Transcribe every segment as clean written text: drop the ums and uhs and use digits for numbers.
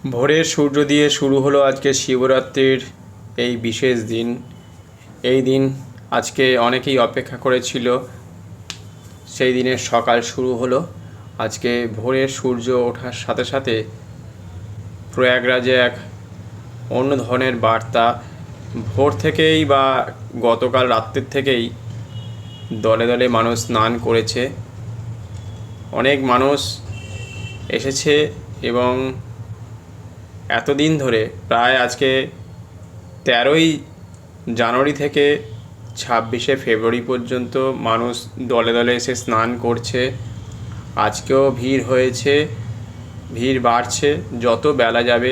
ভোরের সূর্য দিয়ে শুরু হলো আজকে শিবরাত্রির এই বিশেষ দিন। এই দিন আজকে অনেকেই অপেক্ষা করেছিল। সেই দিনের সকাল শুরু হলো আজকে ভোরের সূর্য ওঠার সাথে সাথে। প্রয়াগরাজে এক অন্য ধরনের বার্তা। ভোর থেকেই বা গতকাল রাত্রির থেকেই দলে দলে মানুষ স্নান করেছে। অনেক মানুষ এসেছে এবং এতদিন ধরে প্রায় আজকে 13ই জানুয়ারি থেকে 26শে ফেব্রুয়ারি পর্যন্ত মানুষ দলে দলে এসে স্নান করছে। আজকেও ভিড় হয়েছে, ভিড় বাড়ছে। যত বেলা যাবে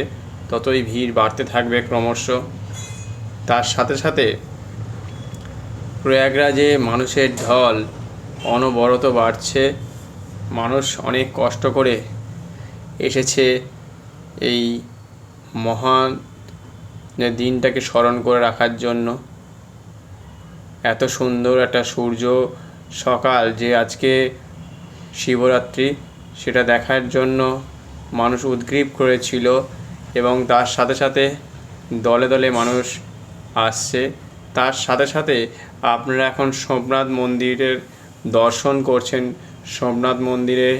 ততই ভিড় বাড়তে থাকবে ক্রমশ। তার সাথে সাথে প্রয়াগরাজে মানুষের ঢল অনবরত বাড়ছে। মানুষ অনেক কষ্ট করে এসেছে এই মহান দিনটাকে স্মরণ করে রাখার জন্য। এত সুন্দর একটা সূর্য সকাল যে আজকে শিবরাত্রি, সেটা দেখার জন্য মানুষ উদগ্রীব করেছিল এবং তার সাথে সাথে দলে দলে মানুষ আসছে। তার সাথে সাথে আপনারা এখন সোমনাথ মন্দিরের দর্শন করছেন। সোমনাথ মন্দিরে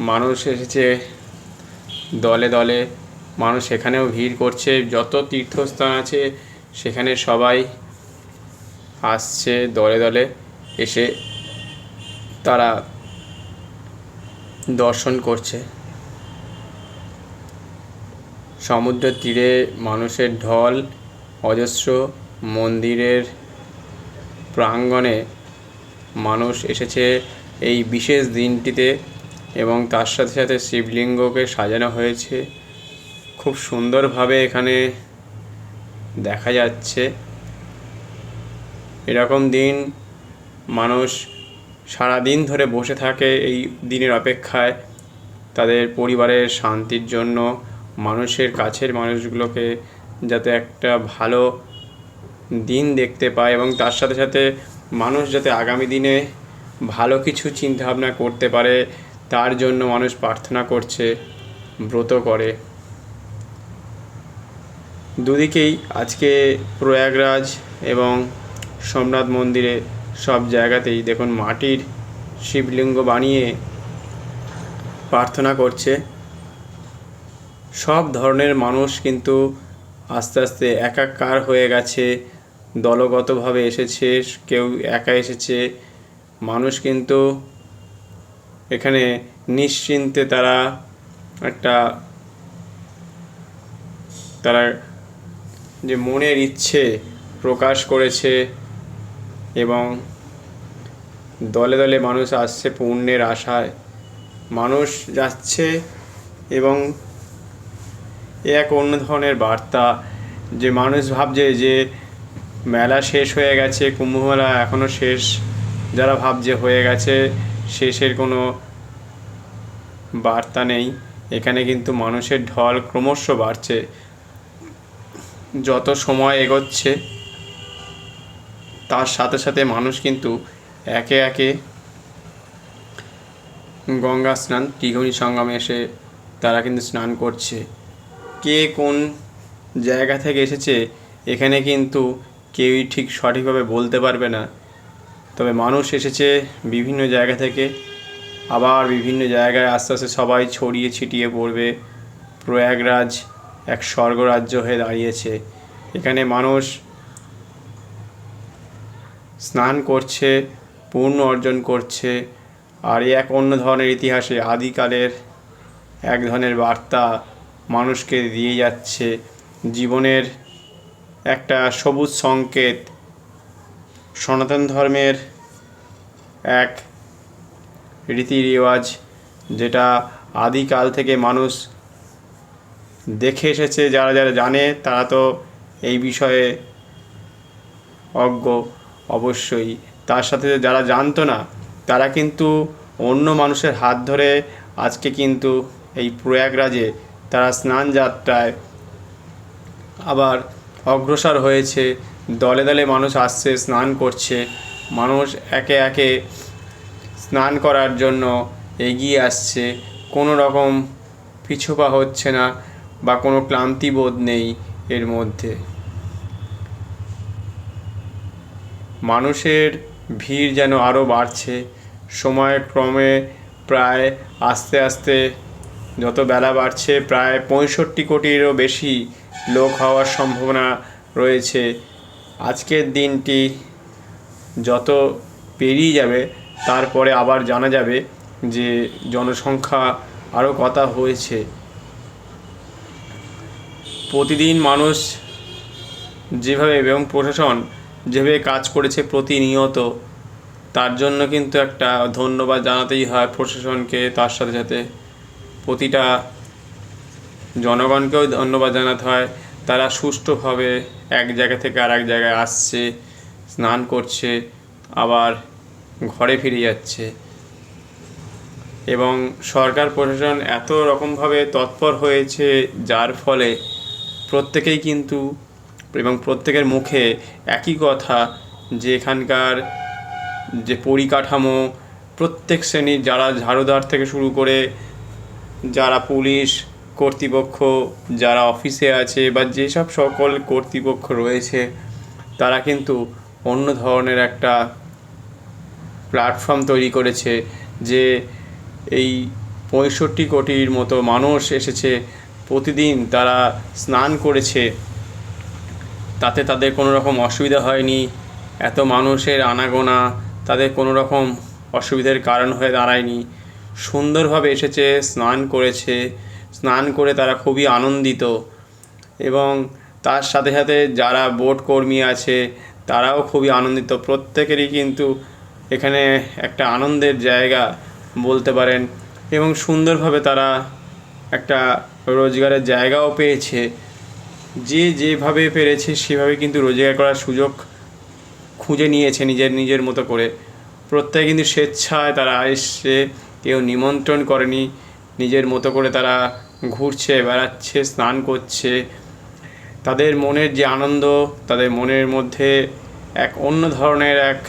মানুষ এসেছে দলে দলে, মানুষ এখানেও ভিড় করছে। যত তীর্থস্থান আছে সেখানে সবাই আসছে দলে দলে এসে, তারা দর্শন করছে। সমুদ্রের তীরে মানুষের ঢল অজস্র। মন্দিরের প্রাঙ্গণে মানুষ এসেছে এই বিশেষ দিনটিতে এবং তার সাথে সাথে শিবলিঙ্গকে সাজানো হয়েছে খুব সুন্দরভাবে। এখানে দেখা যাচ্ছে এরকম দিন মানুষ সারা দিন ধরে বসে থাকে এই দিনের অপেক্ষায়, তাদের পরিবারের শান্তির জন্য, মানুষের কাছের মানুষগুলোকে যাতে একটা ভালো দিন দেখতে পায় এবং তার সাথে সাথে মানুষ যাতে আগামী দিনে ভালো কিছু চিন্তাভাবনা করতে পারে তার জন্য মানুষ প্রার্থনা করছে, ব্রত করে। দুদিকেই আজকে প্রয়াগরাজ এবং সোমনাথ মন্দিরে সব জায়গাতেই দেখুন মাটির শিবলিঙ্গ বানিয়ে প্রার্থনা করছে। সব ধরনের মানুষ কিন্তু আস্তে আস্তে একাকার হয়ে গেছে, দলগতভাবে এসেছে, কেউ একা এসেছে। মানুষ কিন্তু এখানে নিশ্চিন্তে তারা যে মনের ইচ্ছে প্রকাশ করেছে এবং দলে দলে মানুষ আসছে পুণ্যের আশায়। মানুষ যাচ্ছে এবং এক অন্য ধরনের বার্তা যে মানুষ ভাবছে যে মেলা শেষ হয়ে গেছে, কুম্ভমেলা এখনও শেষ, যারা ভাবছে হয়ে গেছে, শেষের কোনো বার্তা নেই। এখানে কিন্তু মানুষের ঢল ক্রমশ বাড়ছে। যত সময় এগোচ্ছে তার সাথে সাথে মানুষ কিন্তু একে একে গঙ্গা স্নান, ত্রিবেণী সঙ্গমে এসে তারা কিন্তু স্নান করছে। কে কোন জায়গা থেকে এসেছে এখানে কিন্তু কেউই ঠিক সঠিকভাবে বলতে পারবে না। তবে মানুষ এসেছে বিভিন্ন জায়গা থেকে, আবার বিভিন্ন জায়গায় আস্তে আস্তে সবাই ছড়িয়ে ছিটিয়ে পড়বে। প্রয়াগরাজ এক স্বর্গরাজ্য হয়ে দাঁড়িয়েছে। এখানে মানুষ স্নান করছে, পুণ্য অর্জন করছে। আর এক অন্য ধরনের ইতিহাসে আদিকালের এক ধরনের বার্তা মানুষকে দিয়ে যাচ্ছে, জীবনের একটা সবুজ সংকেত। সনাতন ধর্মের এক রীতি রেওয়াজ যেটা আদিকাল থেকে মানুষ দেখে এসেছে। যারা যারা জানে তারা তো এই বিষয়ে অজ্ঞ অবশ্যই। তার সাথে যারা জানতো না তারা কিন্তু অন্য মানুষের হাত ধরে আজকে কিন্তু এই প্রয়াগরাজে তারা স্নান যাত্রায় আবার অগ্রসর হয়েছে। দলে দলে মানুষ আসছে, স্নান করছে। মানুষ একে একে স্নান করার জন্য এগিয়ে আসছে। কোনো রকম পিছুপা হচ্ছে না বা কোনো ক্লান্তিবোধ নেই এর মধ্যে। মানুষের ভিড় যেন আরও বাড়ছে সময়ক্রমে। প্রায় আস্তে আস্তে যত বেলা বাড়ছে প্রায় 65 কোটিরও বেশি লোক হওয়ার সম্ভাবনা রয়েছে। আজকের দিনটি যত পেরিয়ে যাবে তারপরে আবার জানা যাবে যে জনসংখ্যা আরও কত হয়েছে। প্রতিদিন মানুষ যেভাবে এবং প্রশাসন যেভাবে কাজ করেছে প্রতিনিয়ত, তার জন্য কিন্তু একটা ধন্যবাদ জানাতেই হয় প্রশাসনকে। তার সাথে সাথে প্রতিটা জনগণকেও ধন্যবাদ জানাতে হয়। তারা সুষ্ঠুভাবে এক জায়গা থেকে আর এক জায়গায় আসছে, স্নান করছে, আবার ঘরে ফিরে যাচ্ছে। এবং সরকার প্রশাসন এত রকমভাবে তৎপর হয়েছে যার ফলে প্রত্যেকেই কিন্তু এবং প্রত্যেকের মুখে একই কথা যে এখানকার যে পরিকাঠামো, প্রত্যেক শ্রেণীর যারা ঝাড়ুদার থেকে শুরু করে যারা পুলিশ কর্তৃপক্ষ, যারা অফিসে আছে বা যেসব সকল কর্তৃপক্ষ রয়েছে, তারা কিন্তু অন্য ধরনের একটা প্ল্যাটফর্ম তৈরি করেছে যে এই 65 কোটির মতো মানুষ এসেছে, প্রতিদিন তারা স্নান করেছে, তাতে তাদের কোনো রকম অসুবিধা হয়নি। এত মানুষের আনাগোনা তাদের কোনো রকম অসুবিধার কারণ হয়ে দাঁড়ায়নি। সুন্দরভাবে এসেছে, স্নান করেছে, স্নান করে তারা খুবই আনন্দিত। এবং তার সাথে সাথে যারা বোট কর্মী আছে তারাও খুবই আনন্দিত। প্রত্যেকেরই কিন্তু এখানে একটা আনন্দের জায়গা বলতে পারেন। এবং সুন্দরভাবে তারা একটা রোজগারের জায়গাও পেয়েছে। যে যেভাবে পেরেছে সেভাবে কিন্তু রোজগার করার সুযোগ খুঁজে নিয়েছে নিজের মতো করে। প্রত্যেকে কিন্তু স্বেচ্ছায় তারা এসছে, কেউ নিমন্ত্রণ করেনি, নিজের মতো করে তারা ঘুরছে, বেড়াচ্ছে, স্নান করছে। তাদের মনের যে আনন্দ, তাদের মনের মধ্যে এক অন্য ধরনের এক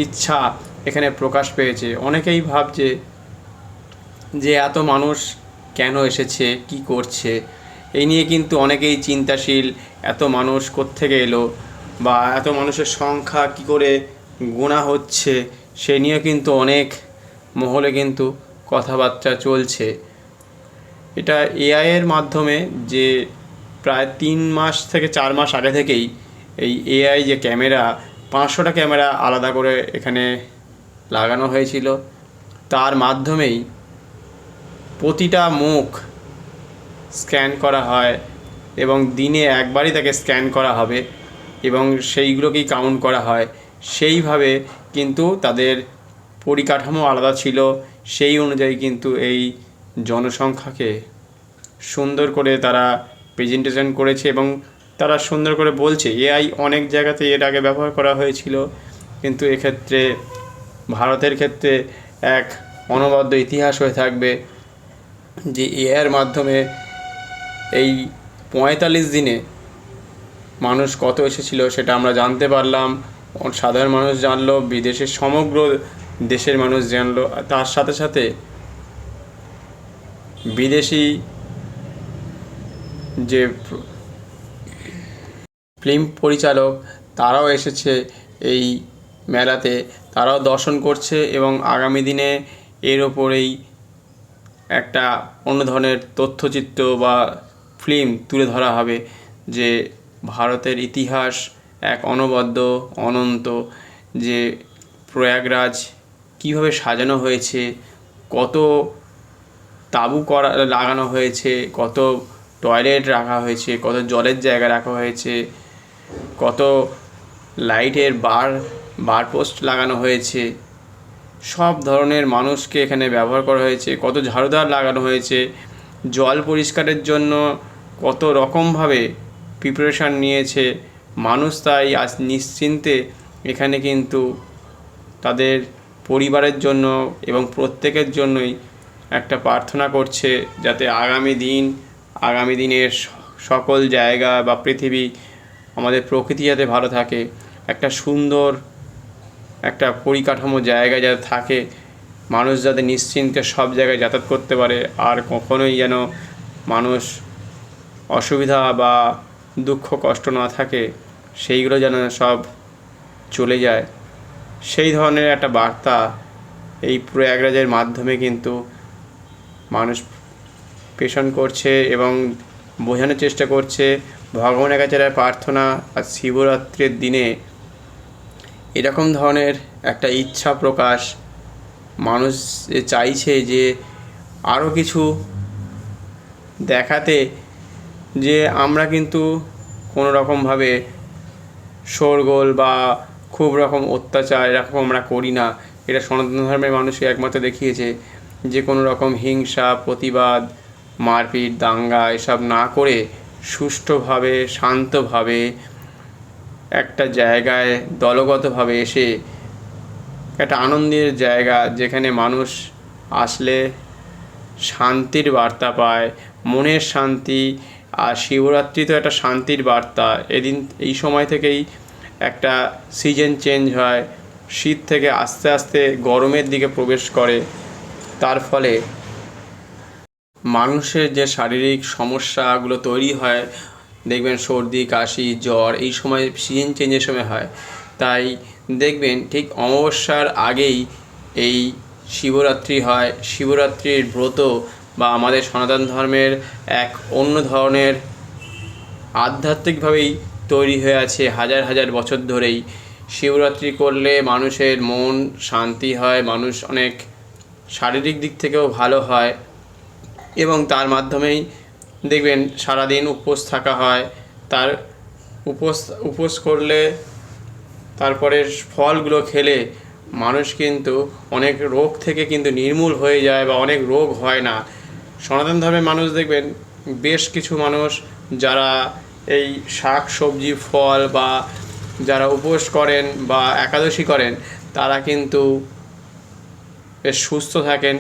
ইচ্ছা এখানে প্রকাশ পেয়েছে। অনেকেই ভাবছে যে এত মানুষ কেন এসেছে, কি করছে, এই নিয়ে কিন্তু অনেকেই চিন্তাশীল। এত মানুষ কোত্থেকে এলো বা এত মানুষের সংখ্যা কি করে গোনা হচ্ছে, সে নিয়ে কিন্তু অনেক মহলে কিন্তু কথাবার্তা চলছে। এটা এআইয়ের মাধ্যমে যে প্রায় 3 মাস থেকে 4 মাস আগে থেকেই এই এআই যে ক্যামেরা, 500টা ক্যামেরা আলাদা করে এখানে লাগানো হয়েছিল। তার মাধ্যমেই প্রতিটা মুখ স্ক্যান করা হয় এবং দিনে একবারই তাকে স্ক্যান করা হবে এবং সেইগুলোকেই কাউন্ট করা হয়। সেইভাবে কিন্তু তাদের পরিকাঠামো আলাদা ছিল, সেই অনুযায়ী কিন্তু এই জনসংখ্যাকে সুন্দর করে তারা প্রেজেন্টেশন করেছে এবং তারা সুন্দর করে বলছে। এআই অনেক জায়গাতে এর আগে ব্যবহার করা হয়েছিল, কিন্তু এক্ষেত্রে ভারতের ক্ষেত্রে এক অনবদ্য ইতিহাস হয়ে থাকবে যে এআইয়ের মাধ্যমে এই 45 দিনে মানুষ কত এসেছিল সেটা আমরা জানতে পারলাম। সাধারণ মানুষ জানলো, বিদেশের সমগ্র দেশের মানুষ জানলো। তার সাথে সাথে বিদেশি যে ফিল্ম পরিচালক তারাও এসেছে এই মেলাতে, তারাও দর্শন করছে এবং আগামী দিনে এর ওপরেই একটা অন্য ধরনের তথ্যচিত্র বা ফিল্ম তুলে ধরা হবে যে ভারতের ইতিহাস এক অনবদ্য অনন্ত, যে প্রয়াগরাজ কীভাবে সাজানো হয়েছে, কত তাঁবু লাগানো হয়েছে, কত টয়লেট রাখা হয়েছে, কত জলের জায়গা রাখা হয়েছে, কত লাইটের বার পোস্ট লাগানো হয়েছে, সব ধরনের মানুষকে এখানে ব্যবহার করা হয়েছে, কত ঝাড়ুদার লাগানো হয়েছে, জল পরিষ্কারের জন্য কত রকমভাবে প্রিপারেশান নিয়েছে মানুষ। তাই আজ নিশ্চিন্তে এখানে কিন্তু তাদের পরিবারের জন্য এবং প্রত্যেকের জন্যই একটা প্রার্থনা করছে যাতে আগামী দিনের সকল জায়গা বা পৃথিবী, আমাদের প্রকৃতি যাতে ভালো থাকে, একটা সুন্দর একটা পরিকাঠামো জায়গা যাতে থাকে, মানুষ যাতে নিশ্চিন্তে সব জায়গায় যাতায়াত করতে পারে, আর কখনোই যেন মানুষ অসুবিধা বা দুঃখ কষ্ট না থাকে, সেইগুলো যেন সব চলে যায়, সেই ধরনের একটা বার্তা এই প্রয়াগরাজের মাধ্যমে কিন্তু মানুষ প্রেষণ করছে এবং বোঝানোর চেষ্টা করছে। ভগবানের কাছে প্রার্থনা আর শিবরাত্রির দিনে এরকম ধরনের একটা ইচ্ছা প্রকাশ, মানুষ চাইছে যে আরও কিছু দেখাতে যে আমরা কিন্তু কোনো রকমভাবে শোরগোল বা খুব রকম অত্যাচার এরকম আমরা করি না। এটা সনাতন ধর্মের মানুষই একমাত্র দেখিয়েছে যে কোনো রকম হিংসা, প্রতিবাদ, মারপিট, দাঙ্গা এসব না করে সুষ্ঠুভাবে শান্তভাবে একটা জায়গায় দলগতভাবে এসে একটা আনন্দের জায়গা, যেখানে মানুষ আসলে শান্তির বার্তা পায়, মনের শান্তি। আর শিবরাত্রি তো একটা শান্তির বার্তা। এদিন এই সময় থেকেই একটা সিজন চেঞ্জ হয়, শীত থেকে আস্তে আস্তে গরমের দিকে প্রবেশ করে। তার ফলে মানুষের যে শারীরিক সমস্যাগুলো তৈরি হয়, দেখবেন সর্দি, কাশি, জ্বর এই সময় সিজন চেঞ্জের সময় হয়। তাই দেখবেন ঠিক অমাবস্যার আগেই এই শিবরাত্রি হয়। শিবরাত্রির ব্রত বা আমাদের সনাতন ধর্মের এক অন্য ধরনের আধ্যাত্মিকভাবেই তৈরি হয়ে আছে হাজার হাজার বছর ধরেই। শিবরাত্রি করলে মানুষের মন শান্তি হয়, মানুষ অনেক শারীরিক দিক থেকেও ভালো হয় এবং তার মাধ্যমেই দেখবেন সারাদিন উপোস থাকা হয়। তার উপোস করলে তারপরে ফলগুলো খেলে মানুষ কিন্তু অনেক রোগ থেকে কিন্তু নির্মূল হয়ে যায় বা অনেক রোগ হয় না। সনাতন ধর্মের মানুষ দেখবেন বেশ কিছু মানুষ যারা এই শাক সবজি ফল বা যারা উপোস করেন বা একাদশী করেন, তারা কিন্তু বেশ সুস্থ থাকেন।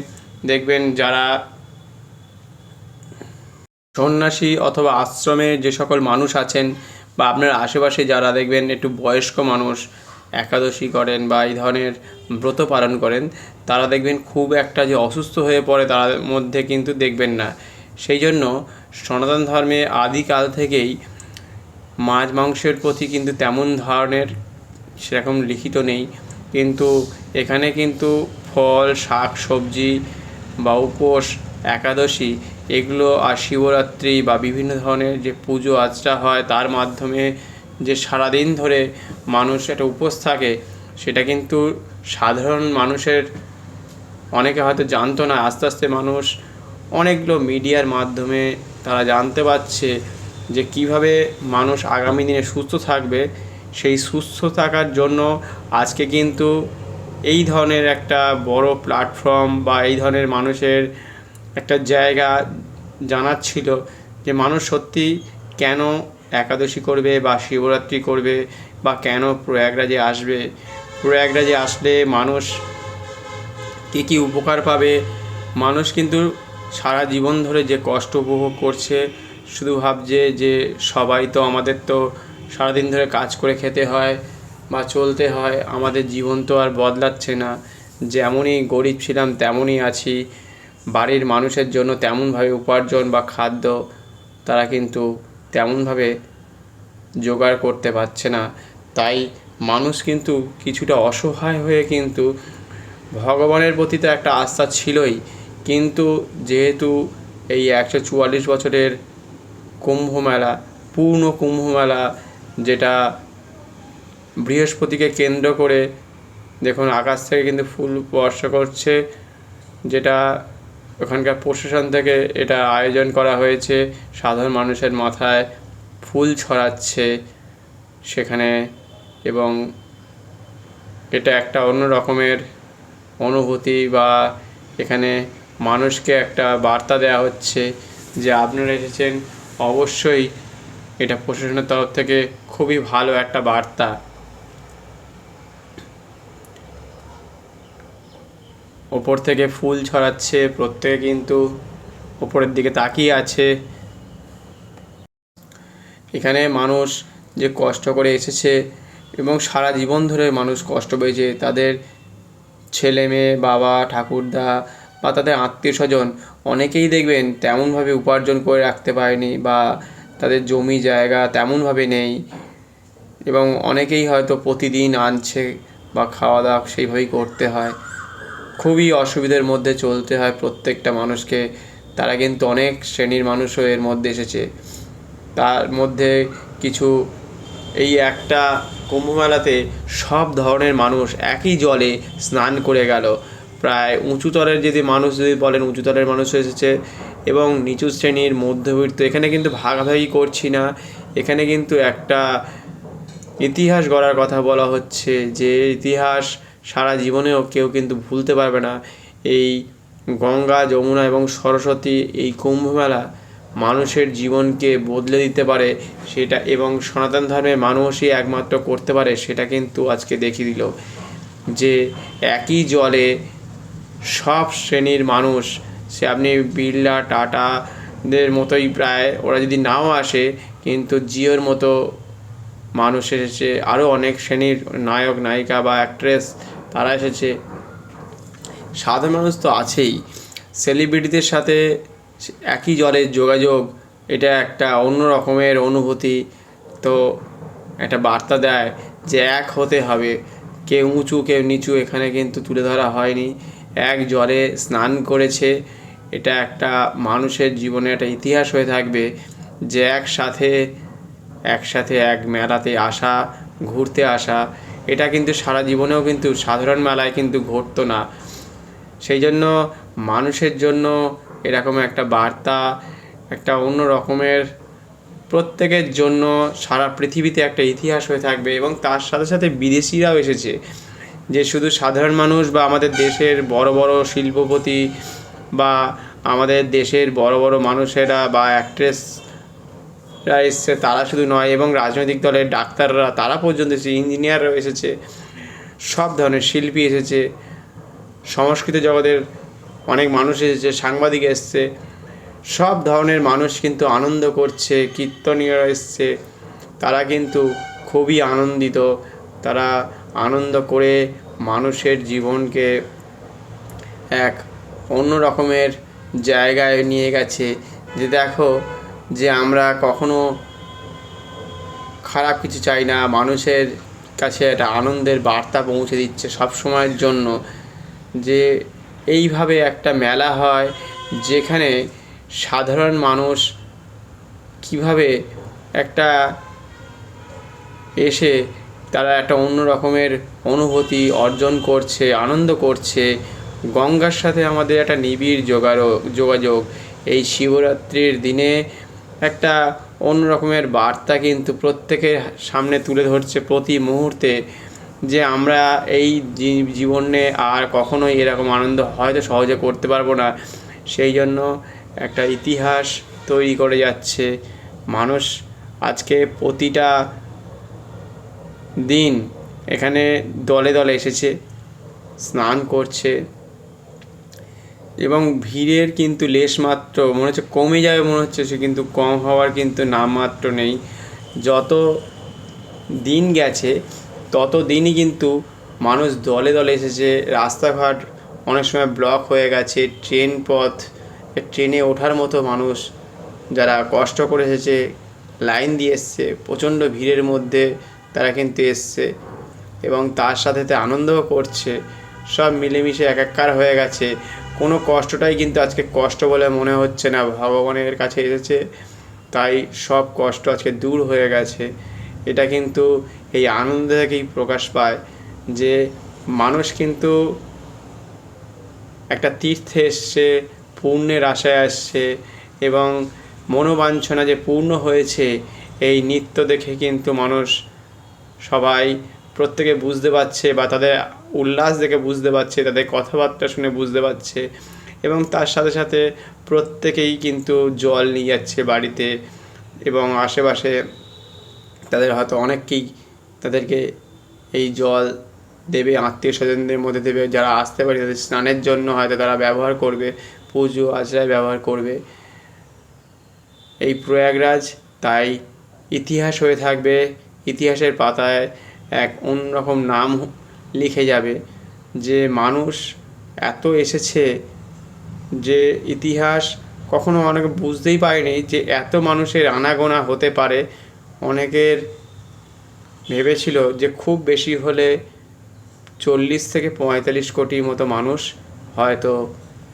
দেখবেন যারা সন্ন্যাসী অথবা আশ্রমে যে সকল মানুষ আছেন বা আপনার আশেপাশে যারা দেখবেন একটু বয়স্ক মানুষ একাদশী করেন বা এই ধরনের ব্রত পালন করেন, তারা দেখবেন খুব একটা যে অসুস্থ হয়ে পড়ে তার মধ্যে কিন্তু দেখবেন না। সেই জন্য সনাতন ধর্মে আদিকাল থেকেই মাছ মাংসের প্রতি কিন্তু তেমন ধরনের সেরকম লিখিত নেই, কিন্তু এখানে কিন্তু ফল, শাক সবজি বা উপোস, একাদশী এগুলো আর শিবরাত্রি বা বিভিন্ন ধরনের যে পুজো আর্চা হয় তার মাধ্যমে যে সারাদিন ধরে মানুষ একটা উপোস থাকে, সেটা কিন্তু সাধারণ মানুষের অনেকে হয়তো জানতো না। আস্তে আস্তে মানুষ অনেকগুলো মিডিয়ার মাধ্যমে তারা জানতে পারছে যে কিভাবে মানুষ আগামী দিনে সুস্থ থাকবে। সেই সুস্থ থাকার জন্য আজকে কিন্তু এই ধরনের একটা বড় প্ল্যাটফর্ম বা এই ধরনের মানুষের একটা জায়গা জানাচ্ছিল যে মানুষ সত্যি কেন একাদশী করবে বা শিবরাত্রি করবে বা কেন প্রয়াগরাজে আসবে, প্রয়াগরাজে আসলে মানুষ কী কী উপকার পাবে। মানুষ কিন্তু সারা জীবন ধরে যে কষ্ট উপভোগ করছে, শুধু ভাবছে যে সবাই তো আমাদের তো সারাদিন ধরে কাজ করে খেতে হয় বা চলতে হয়, আমাদের জীবন তো আর বদলাচ্ছে না, যেমনই গরিব ছিলাম তেমনই আছি। বাড়ির মানুষের জন্য তেমনভাবে উপার্জন বা খাদ্য তারা কিন্তু তেমনভাবে জোগাড় করতে পারছে না। তাই মানুষ কিন্তু কিছুটা অসহায় হয়ে কিন্তু ভগবানের প্রতি তো একটা আস্থা ছিলই, কিন্তু যেহেতু এই 144 বছরের কুম্ভমেলা, পূর্ণ কুম্ভমেলা, যেটা বৃহস্পতিকে কেন্দ্র করে দেখুন আকাশ থেকে কিন্তু ফুল বর্ষা করছে, যেটা ওখানকার প্রশাসন থেকে এটা আয়োজন করা হয়েছে। সাধারণ মানুষের মাথায় ফুল ছড়াচ্ছে সেখানে, এবং এটা একটা অন্য রকমের অনুভূতি বা এখানে মানুষকে একটা বার্তা দেওয়া হচ্ছে যে আপনারা এসেছেন, অবশ্যই এটা প্রশাসনের তরফ থেকে খুবই ভালো একটা বার্তা। ওপর থেকে ফুল ছড়াচ্ছে, প্রত্যেকে কিন্তু ওপরের দিকে তাকিয়ে আছে। এখানে মানুষ যে কষ্ট করে এসেছে এবং সারা জীবন ধরে মানুষ কষ্ট পেয়েছে, তাদের ছেলে মেয়ে, বাবা, ঠাকুরদা বা তাদের আত্মীয় স্বজন অনেকেই দেখবেন তেমনভাবে উপার্জন করে রাখতে পারেনি বা তাদের জমি জায়গা তেমনভাবে নেই, এবং অনেকেই হয়তো প্রতিদিন আনছে বা খাওয়া দাওয়া সেইভাবেই করতে হয়। খুবই অসুবিধার মধ্যে চলতে হয় প্রত্যেকটা মানুষকে। তারা কিন্তু অনেক শ্রেণীর মানুষও এর মধ্যে এসেছে। তার মধ্যে কিছু এই একটা কুম্ভ মেলাতে সব ধরনের মানুষ একই জলে স্নান করে গেল। প্রায় উঁচুতরের যদি মানুষ যদি বলেন উঁচুতরের মানুষ এসেছে, এবং নিচু শ্রেণীর মধ্যবিত্ত। এখানে কিন্তু ভাগাভাগি করছি না, এখানে কিন্তু একটা ইতিহাস গড়ার কথা বলা হচ্ছে, যে ইতিহাস সারা জীবনেও কেউ কিন্তু ভুলতে পারবে না। এই গঙ্গা, যমুনা এবং সরস্বতী, এই কুম্ভ মেলা মানুষের জীবনকে বদলে দিতে পারে সেটা, এবং সনাতন ধর্মের মানুষই একমাত্র করতে পারে সেটা কিন্তু আজকে দেখিয়ে দিল, যে একই জলে সব শ্রেণীর মানুষ, সে আপনি বিড়লা টাটাদের মতোই প্রায়, ওরা যদি নাও আসে কিন্তু জিওর মতো মানুষ এসেছে, আরও অনেক শ্রেণীর নায়ক নায়িকা বা অ্যাক্ট্রেস তারা এসেছে। সাধারণ মানুষ তো আছেই, সেলিব্রিটিদের সাথে একই জলের যোগাযোগ, এটা একটা অন্য রকমের অনুভূতি। তো একটা বার্তা দেয় যে এক হতে হবে, কেউ উঁচু কেউ নিচু এখানে কিন্তু তুলে ধরা হয়নি। এক জলে স্নান করেছে, এটা একটা মানুষের জীবনে একটা ইতিহাস হয়ে থাকবে, যে একসাথে এক মেলাতে আসা, ঘুরতে আসা, এটা কিন্তু সারা জীবনেও কিন্তু সাধারণ মেলায় কিন্তু ঘটতো না। সেই জন্য মানুষের জন্য এরকম একটা বার্তা, একটা অন্য রকমের, প্রত্যেকের জন্য সারা পৃথিবীতে একটা ইতিহাস হয়ে থাকবে। এবং তার সাথে সাথে বিদেশিরাও এসেছে, যে শুধু সাধারণ মানুষ বা আমাদের দেশের বড় বড় শিল্পপতি বা আমাদের দেশের বড় বড় মানুষেরা বা অ্যাক্ট্রেসরা এসছে, তারা শুধু নয়, এবং রাজনৈতিক দলের ডাক্তাররা তারা পর্যন্ত এসেছে, ইঞ্জিনিয়াররাও এসেছে, সব ধরনের শিল্পী এসেছে, সংস্কৃত জগতের অনেক মানুষ এসেছে, সাংবাদিক এসছে, সব ধরনের মানুষ কিন্তু আনন্দ করছে। কীর্তনীয়রা এসছে, তারা কিন্তু খুবই আনন্দিত, তারা আনন্দ করে মানুষের জীবনকে এক অন্য রকমের জায়গায় নিয়ে গেছে। যে দেখো, যে আমরা কখনো খারাপ কিছু চাই না, মানুষের কাছে একটা আনন্দের বার্তা পৌঁছে দিচ্ছে সব সময়ের জন্য। যে এইভাবে একটা মেলা হয় যেখানে সাধারণ মানুষ কিভাবে একটা এসে তারা একটা অন্য রকমের অনুভূতি অর্জন করছে, আনন্দ করছে। গঙ্গার সাথে আমাদের একটা নিবিড় যোগাযোগ এই শিবরাত্রির দিনে একটা অন্য রকমের বার্তা কিন্তু প্রত্যেকের সামনে তুলে ধরছে প্রতি মুহূর্তে, যে আমরা এই জীবনে আর কখনোই এরকম আনন্দ হয়তো সহজে করতে পারবো না। সেই জন্য একটা ইতিহাস তৈরি করে যাচ্ছে মানুষ। আজকে প্রতিটা দিন এখানে দলে দলে এসেছে, স্নান করছে, এবং ভিড়ের কিন্তু লেশমাত্র মনে হচ্ছে কমে যাবে, মনে হচ্ছে সে কিন্তু কম হওয়ার কিন্তু নামমাত্র নেই। যত দিন গেছে তত দিনই কিন্তু মানুষ দলে দলে এসেছে। রাস্তাঘাট অনেক সময় ব্লক হয়ে গেছে, ট্রেনে ওঠার মতো মানুষ যারা কষ্ট করে এসেছে, লাইন দিয়ে এসছে, প্রচণ্ড ভিড়ের মধ্যে তারা কিন্তু এসছে, এবং তার সাথে আনন্দও করছে। সব মিলেমিশে একাকার হয়ে গেছে, কোনো কষ্টটাই কিন্তু আজকে কষ্ট বলে মনে হচ্ছে না। ভগবানের কাছে এসেছে, তাই সব কষ্ট আজকে দূর হয়ে গেছে। এটা কিন্তু এই আনন্দ থেকেই প্রকাশ পায়, যে মানুষ কিন্তু একটা তীর্থে এসছে, পুণ্যের আশায় আসছে, এবং মনোবাঞ্ছনা যে পূর্ণ হয়েছে এই নৃত্য দেখে কিন্তু মানুষ সবাই প্রত্যেকে বুঝতে পারছে, বা তাদের উল্লাস দেখে বুঝতে পারছে, তাদের কথাবার্তা শুনে বুঝতে পারছে। এবং তার সাথে সাথে প্রত্যেকেই কিন্তু জল নিয়ে যাচ্ছে বাড়িতে, এবং আশেপাশে তাদের হয়তো অনেককেই তাদেরকে এই জল দেবে, আত্মীয় স্বজনদের মধ্যে দেবে, যারা আসতে পারে তাদের স্নানের জন্য হয়তো তারা ব্যবহার করবে, পুজো আচরায় ব্যবহার করবে এই প্রয়াগরাজ। তাই ইতিহাস হয়ে থাকবে, ইতিহাসের পাতায় এক অন্যরকম নাম লিখে যাবে, যে মানুষ এত এসেছে যে ইতিহাস কখনো অনেকে বুঝতেই পারেনি যে এত মানুষের আনাগোনা হতে পারে। অনেকের ভেবেছিল যে খুব বেশি হলে 40 থেকে 45 কোটির মতো মানুষ হয়তো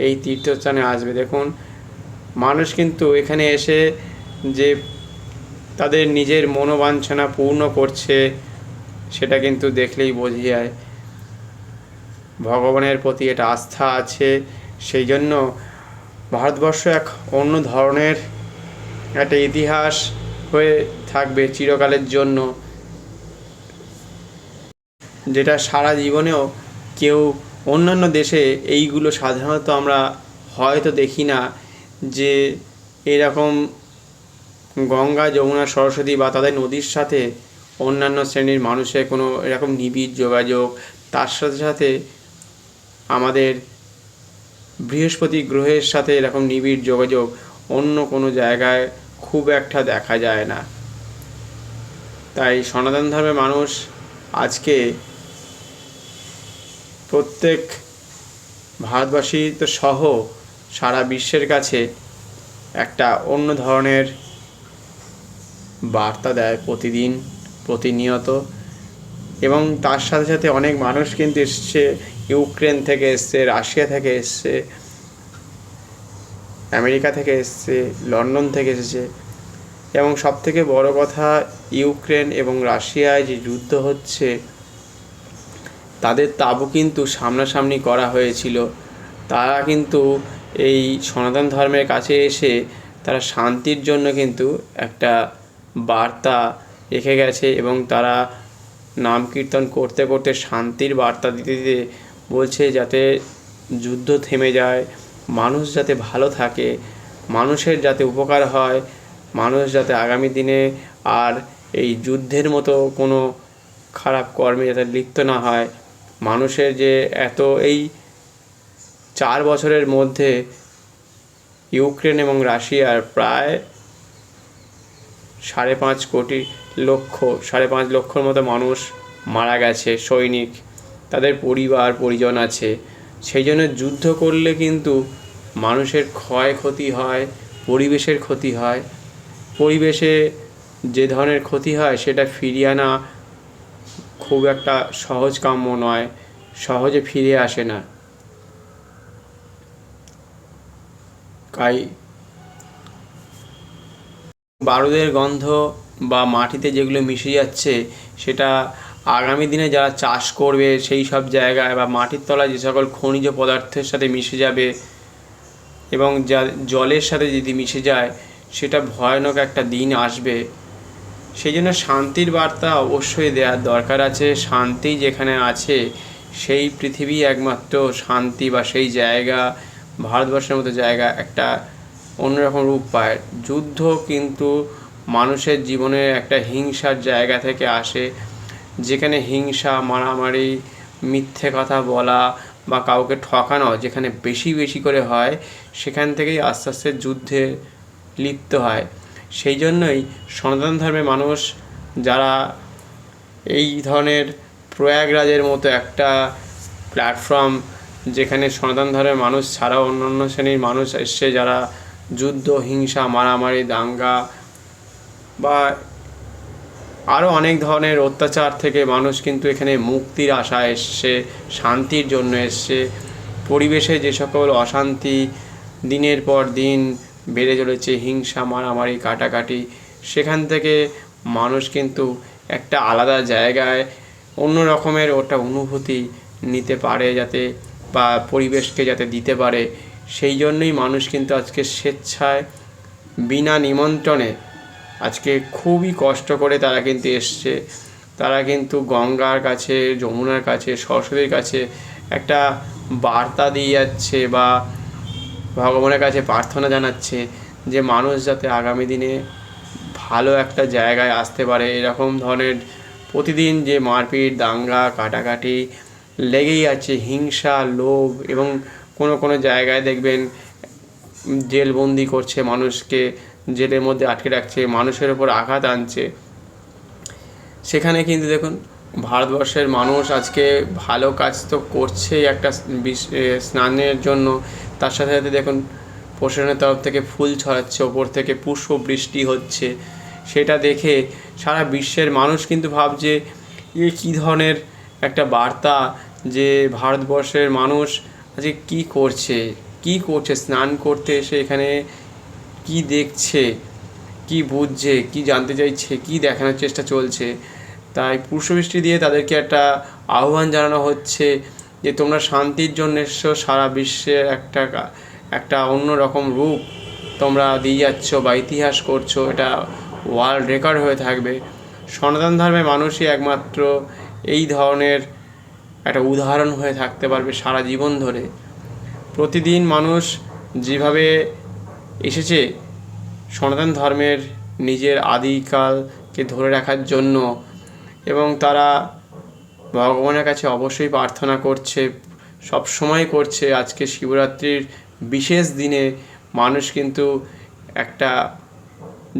এই তীর্থস্থানে আসবে। দেখুন, মানুষ কিন্তু এখানে এসে যে তাদের নিজের মনোবাঞ্ছনা পূর্ণ করছে সেটা কিন্তু দেখলেই বোঝা যায় ভগবানের প্রতি এটা আস্থা আছে। সেই জন্য ভারতবর্ষ এক অন্য ধরনের একটা ইতিহাস হয়ে থাকবে চিরকালের জন্য, যেটা সারা জীবনেও কেউ অন্যান্য দেশে এইগুলো সাধারণত আমরা হয়তো দেখি না, যে এরকম গঙ্গা, যমুনা, সরস্বতী বা তাদের নদীর সাথে অন্যান্য শ্রেণীর মানুষের কোনো এরকম নিবিড় যোগাযোগ। তার সাথে সাথে আমাদের বৃহস্পতি গ্রহের সাথে এরকম নিবিড় যোগাযোগ অন্য কোনো জায়গায় খুব একটা দেখা যায় না। তাই সনাতন ধর্মের মানুষ আজকে প্রত্যেক ভারতবাসী তো সহ সারা বিশ্বের কাছে একটা অন্য ধরনের বার্তা দেয় প্রতিদিন, প্রতিনিয়ত। এবং তার সাথে সাথে অনেক মানুষ কিন্তু এসছে, ইউক্রেন থেকে এসছে, রাশিয়া থেকে এসছে, আমেরিকা থেকে এসছে, লন্ডন থেকে এসেছে। এবং সবথেকে বড় কথা, ইউক্রেন এবং রাশিয়ায় যে যুদ্ধ হচ্ছে তাদের তাবু কিন্তু সামনাসামনি করা হয়েছিল। তারা কিন্তু এই সনাতন ধর্মের কাছে এসে তারা শান্তির জন্য কিন্তু একটা বার্তা রেখে গেছে, এবং তারা নাম কীর্তন করতে করতে শান্তির বার্তা দিতে দিতে বলছে যাতে যুদ্ধ থেমে যায়, মানুষ যাতে ভালো থাকে, মানুষের যাতে উপকার হয়, মানুষ যাতে আগামী দিনে আর এই যুদ্ধের মতো কোনো খারাপ কর্মে যাতে লিপ্ত না হয়। মানুষের যে এত এই 4 বছরের মধ্যে ইউক্রেন এবং রাশিয়ার প্রায় 5.5 লক্ষর মতো মানুষ মারা গেছে, সৈনিক, তাদের পরিবার পরিজন আছে। সেই জন্য যুদ্ধ করলে কিন্তু মানুষের ক্ষয়ক্ষতি হয়, পরিবেশের ক্ষতি হয়। পরিবেশে যে ধরনের ক্ষতি হয় সেটা ফিরিয়ে আনা খুব একটা সহজ কাম্য নয়, সহজে ফিরে আসে না। তাই বারুদের গন্ধ বা মাটিতে যেগুলো মিশে যাচ্ছে সেটা আগামী দিনে যারা চাষ করবে সেই সব জায়গায় বা মাটির তলায় যে সকল খনিজ পদার্থের সাথে মিশে যাবে এবং যা জলের সাথে যদি মিশে যায় সেটা ভয়ানক একটা দিন আসবে। সেই জন্য শান্তির বার্তা অবশ্যই দেওয়ার দরকার আছে। শান্তি যেখানে আছে সেই পৃথিবী একমাত্র শান্তি, বা সেই জায়গা, ভারতবর্ষের মতো জায়গা একটা অন্যরকম রূপ পায়। যুদ্ধ কিন্তু মানুষের জীবনের একটা হিংসার জায়গা থেকে আসে, যেখানে হিংসা, মারামারি, মিথ্যে কথা বলা বা কাউকে ঠকানো যেখানে বেশি বেশি করে হয়, সেখান থেকেই আস্তে আস্তে যুদ্ধে লিপ্ত হয়। সেই জন্যই সনাতন ধর্মের মানুষ যারা এই ধরনের প্রয়াগরাজের মতো একটা প্ল্যাটফর্ম, যেখানে সনাতন ধর্মের মানুষ ছাড়াও অন্যান্য শ্রেণীর মানুষ এসছে, যারা যুদ্ধ, হিংসা, মারামারি, দাঙ্গা বা আরও অনেক ধরনের অত্যাচার থেকে মানুষ কিন্তু এখানে মুক্তির আশায় এসছে, শান্তির জন্য এসছে। পরিবেশে যে সকল অশান্তি দিনের পর দিন বেড়ে চলেছে, হিংসা, মারামারি, কাটাকাটি, সেখান থেকে মানুষ কিন্তু একটা আলাদা জায়গায় অন্য রকমের ওটা অনুভূতি নিতে পারে যাতে, বা পরিবেশকে যাতে দিতে পারে। সেই জন্যই মানুষ কিন্তু আজকে স্বেচ্ছায় বিনা নিমন্ত্রণে আজকে খুবই কষ্ট করে তারা কিন্তু এসছে। তারা কিন্তু গঙ্গার কাছে, যমুনার কাছে, সরস্বতীর কাছে একটা বার্তা দিয়ে যাচ্ছে বা ভগবানের কাছে প্রার্থনা জানাচ্ছে যে মানুষ যাতে আগামী দিনে ভালো একটা জায়গায় আসতে পারে। এরকম ধরনের প্রতিদিন যে মারপিট, দাঙ্গা, কাটাকাটি লেগেই আছে, হিংসা, লোভ, এবং কোনো কোনো জায়গায় দেখবেন জেলবন্দি করছে মানুষকে, জেলের মধ্যে আটকে রাখছে, মানুষের ওপর আঘাত আনছে। সেখানে কিন্তু দেখুন ভারতবর্ষের মানুষ আজকে ভালো কাজ তো করছেই একটা স্নানের জন্য, তার সাথে সাথে দেখুন প্রশাসনের তরফ থেকে ফুল ছড়াচ্ছে, ওপর থেকে পুষ্প বৃষ্টি হচ্ছে, সেটা দেখে সারা বিশ্বের মানুষ কিন্তু ভাবছে এ কী ধরনের একটা বার্তা, যে ভারতবর্ষের মানুষ আজকে কী করছে স্নান করতে এসে এখানে কি দেখছে, কি বুঝছে, কি জানতে চাইছে, কি দেখানোর চেষ্টা চলছে। তাই পুষ্পবৃষ্টি দিয়ে তাদেরকে একটা আহ্বান জানানো হচ্ছে যে তোমরা শান্তির জন্য এসছো, সারা বিশ্বের একটা অন্য রকম রূপ তোমরা দিয়ে যাচ্ছ বা ইতিহাস করছো, এটা ওয়ার্ল্ড রেকর্ড হয়ে থাকবে। সনাতন ধর্মের মানুষই একমাত্র এই ধরনের একটা উদাহরণ হয়ে থাকতে পারবে সারা জীবন ধরে। প্রতিদিন মানুষ যেভাবে এসেছে সনাতন ধর্মের নিজের আদিকালকে ধরে রাখার জন্য, এবং তারা ভগবানের কাছে অবশ্যই প্রার্থনা করছে, সব সময় করছে। আজকে শিবরাত্রির বিশেষ দিনে মানুষ কিন্তু একটা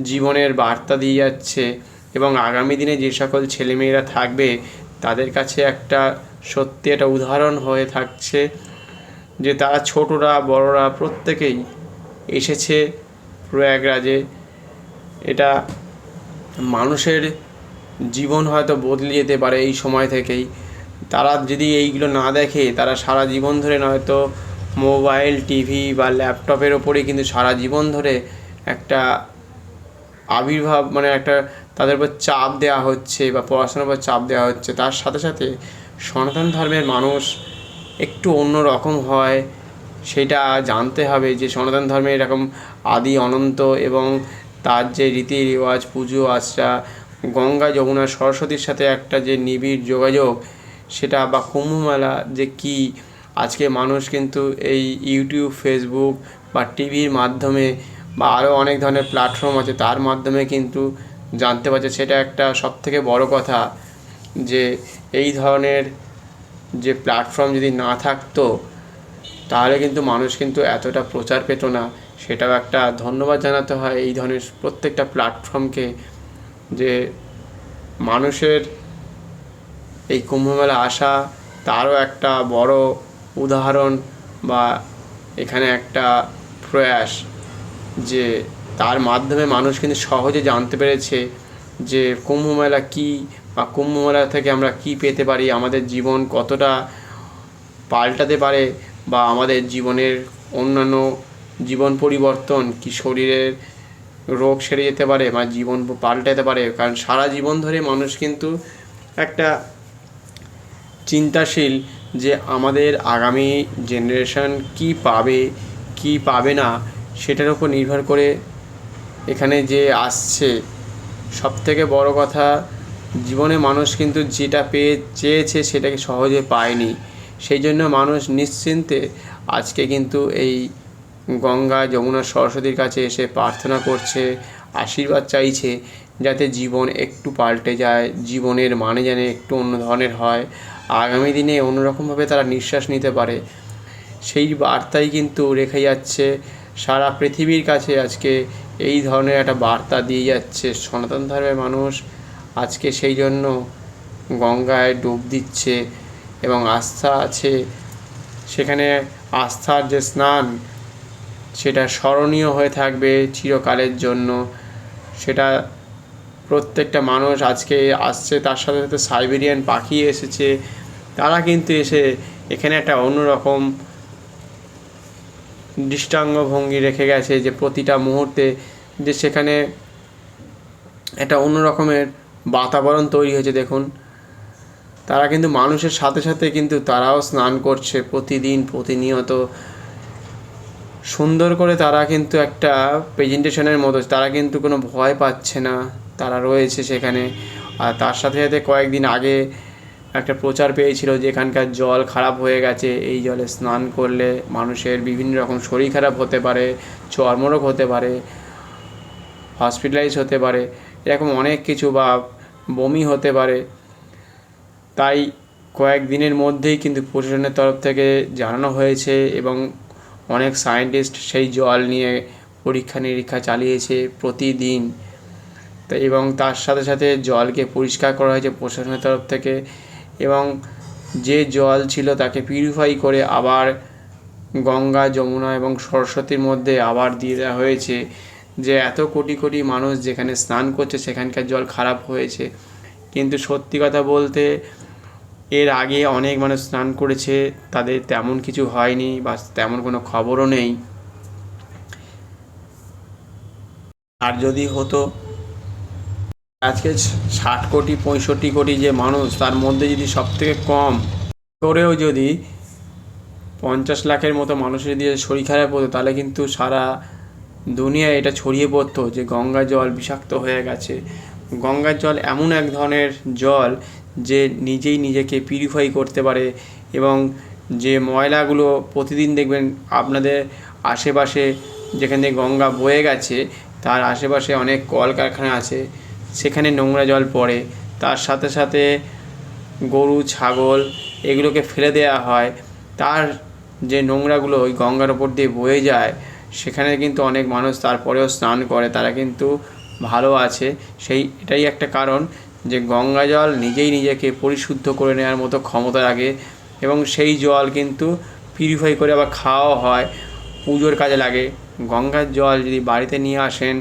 জীবনের বার্তা দিয়ে যাচ্ছে, এবং আগামী দিনে যে সকল ছেলেমেয়েরা থাকবে তাদের কাছে একটা সত্যি একটা উদাহরণ হয়ে থাকছে, যে তারা ছোটরা বড়রা প্রত্যেকেই এসেছে প্রয়াগরাজে। এটা মানুষের জীবন হয়তো বদলে যেতে পারে এই সময় থেকেই। তারা যদি এইগুলো না দেখে, তারা সারা জীবন ধরে নয়তো মোবাইল, টিভি বা ল্যাপটপের ওপরেই কিন্তু সারা জীবন ধরে একটা আবির্ভাব, মানে একটা তাদের উপর চাপ দেওয়া হচ্ছে বা পড়াশোনার উপর চাপ দেওয়া হচ্ছে। তার সাথে সাথে সনাতন ধর্মের মানুষ একটু অন্য রকম হয়, সেটা জানতে হবে যে সনাতন ধর্মে এরকম আদি অনন্ত, এবং তার যে রীতি রেওয়াজ, পুজো আচ্চা, গঙ্গা যমুনা সরস্বতীর সাথে একটা যে নিবিড় যোগাযোগ, সেটা বা কুম্ভমেলা যে কী, আজকে মানুষ কিন্তু এই ইউটিউব, ফেসবুক বা টিভির মাধ্যমে বা আরও অনেক ধরনের প্ল্যাটফর্ম আছে তার মাধ্যমে কিন্তু জানতে পারছে। সেটা একটা সবথেকে বড় কথা, যে এই ধরনের যে প্ল্যাটফর্ম যদি না থাকতো তাহলে কিন্তু মানুষ কিন্তু এতটা প্রচার পেত না। সেটাও একটা ধন্যবাদ জানাতে হয় এই ধরনের প্রত্যেকটা প্ল্যাটফর্মকে, যে মানুষের এই কুম্ভমেলা আসা তারও একটা বড় উদাহরণ, বা এখানে একটা প্রয়াস, যে তার মাধ্যমে মানুষ কিন্তু সহজে জানতে পেরেছে যে কুম্ভমেলা কী, বা কুম্ভমেলা থেকে আমরা কী পেতে পারি, আমাদের জীবন কতটা পাল্টাতে পারে, বা আমাদের জীবনের অন্যান্য জীবন পরিবর্তন কি, শরীরের রোগ সেরে যেতে পারে বা জীবন পাল্টাতে পারে। কারণ সারা জীবন ধরে মানুষ কিন্তু একটা চিন্তাশীল, যে আমাদের আগামী জেনারেশন কি পাবে কি পাবে না, সেটার উপর নির্ভর করে এখানে যে আসছে। সবথেকে বড় কথা, জীবনে মানুষ কিন্তু যেটা চেয়েছে সেটাকে সহজে পায়নি, সেই জন্য মানুষ নিশ্চিন্তে আজকে কিন্তু এই গঙ্গা যমুনা সরস্বতীর কাছে এসে প্রার্থনা করছে, আশীর্বাদ চাইছে, যাতে জীবন একটু পাল্টে যায়, জীবনের মানে যেন একটু অন্য ধরনের হয়, আগামী দিনে অন্যরকমভাবে তারা নিঃশ্বাস নিতে পারে। সেই বার্তাই কিন্তু রেখে যাচ্ছে সারা পৃথিবীর কাছে। আজকে এই ধরনের একটা বার্তা দিয়ে যাচ্ছে সনাতন ধর্মের মানুষ। আজকে সেই জন্য গঙ্গায় ডুব দিচ্ছে, এবং আস্থা আছে সেখানে। আস্থার যে স্নান, সেটা স্মরণীয় হয়ে থাকবে চিরকালের জন্য। সেটা প্রত্যেকটা মানুষ আজকে আসছে, তার সাথে সাথে সাইবেরিয়ান পাখি এসেছে, তারা কিন্তু এসে এখানে একটা অন্যরকম দৃষ্টাঙ্গ ভঙ্গি রেখে গেছে, যে প্রতিটা মুহূর্তে যে সেখানে একটা অন্য রকমের বাতাবরণ তৈরি হয়েছে। দেখুন, তারা কিন্তু মানুষের সাথে সাথে কিন্তু তারাও স্নান করছে প্রতিদিন, প্রতিনিয়ত সুন্দর করে। তারা কিন্তু একটা প্রেজেন্টেশনের মতো, তারা কিন্তু কোনো ভয় পাচ্ছে না, তারা রয়েছে সেখানে। আর তার সাথে সাথে কয়েকদিন আগে একটা প্রচার পেয়েছিল যে এখানকার জল খারাপ হয়ে গেছে, এই জলে স্নান করলে মানুষের বিভিন্ন রকম শরীর খারাপ হতে পারে, চর্মরোগ হতে পারে, হসপিটালাইজ হতে পারে, এরকম অনেক কিছু, বা বমি হতে পারে। তাই কয়েকদিনের মধ্যেই কিন্তু প্রশাসনের তরফ থেকে জানানো হয়েছে, এবং অনেক সায়েন্টিস্ট সেই জল নিয়ে পরীক্ষা নিরীক্ষা চালিয়েছে প্রতিদিন। তো এবং তার সাথে সাথে জলকে পরিষ্কার করা হয়েছে প্রশাসনের তরফ থেকে, এবং যে জল ছিল তাকে পিউরিফাই করে আবার গঙ্গা, যমুনা এবং সরস্বতীর মধ্যে আবার দিয়ে দেওয়া হয়েছে। যে এত কোটি কোটি মানুষ যেখানে স্নান করছে সেখানকার জল খারাপ হয়েছে, কিন্তু সত্যি কথা বলতে এর আগে অনেক মানুষ স্নান করেছে, তাদের তেমন কিছু হয়নি বা তেমন কোনো খবরও নেই। আর যদি হতো, আজকে 60 কোটি 65 কোটি যে মানুষ, তার মধ্যে যদি সবথেকে কম করেও যদি 50 লাখের মতো মানুষের দিয়ে শরীর খারাপ হতো, তাহলে কিন্তু সারা দুনিয়ায় এটা ছড়িয়ে পড়তো যে গঙ্গা জল বিষাক্ত হয়ে গেছে। গঙ্গার জল এমন এক ধরনের জল যে নিজেই নিজেকে পিউরিফাই করতে পারে, এবং যে ময়লাগুলো প্রতিদিন দেখবেন আপনাদের আশেপাশে, যেখানে গঙ্গা বয়ে গেছে তার আশেপাশে অনেক কলকারখানা আছে, সেখানে নোংরা জল পড়ে, তার সাথে সাথে গরু, ছাগল এগুলোকে ফেলে দেওয়া হয়, তার যে নোংরাগুলো ওই গঙ্গার ওপর দিয়ে বয়ে যায়, সেখানে কিন্তু অনেক মানুষ তারপরেও স্নান করে, তারা কিন্তু ভালো আছে। এটাই একটা কারণ যে গঙ্গা জল নিজেই নিজেকে পরিশুদ্ধ করে নেওয়ার মতো ক্ষমতা রাখে, এবং সেই জল কিন্তু পিউরিফাই করে আবার খাওয়াও হয়, পুজোর কাজে লাগে। গঙ্গার জল যদি বাড়িতে নিয়ে আসেন,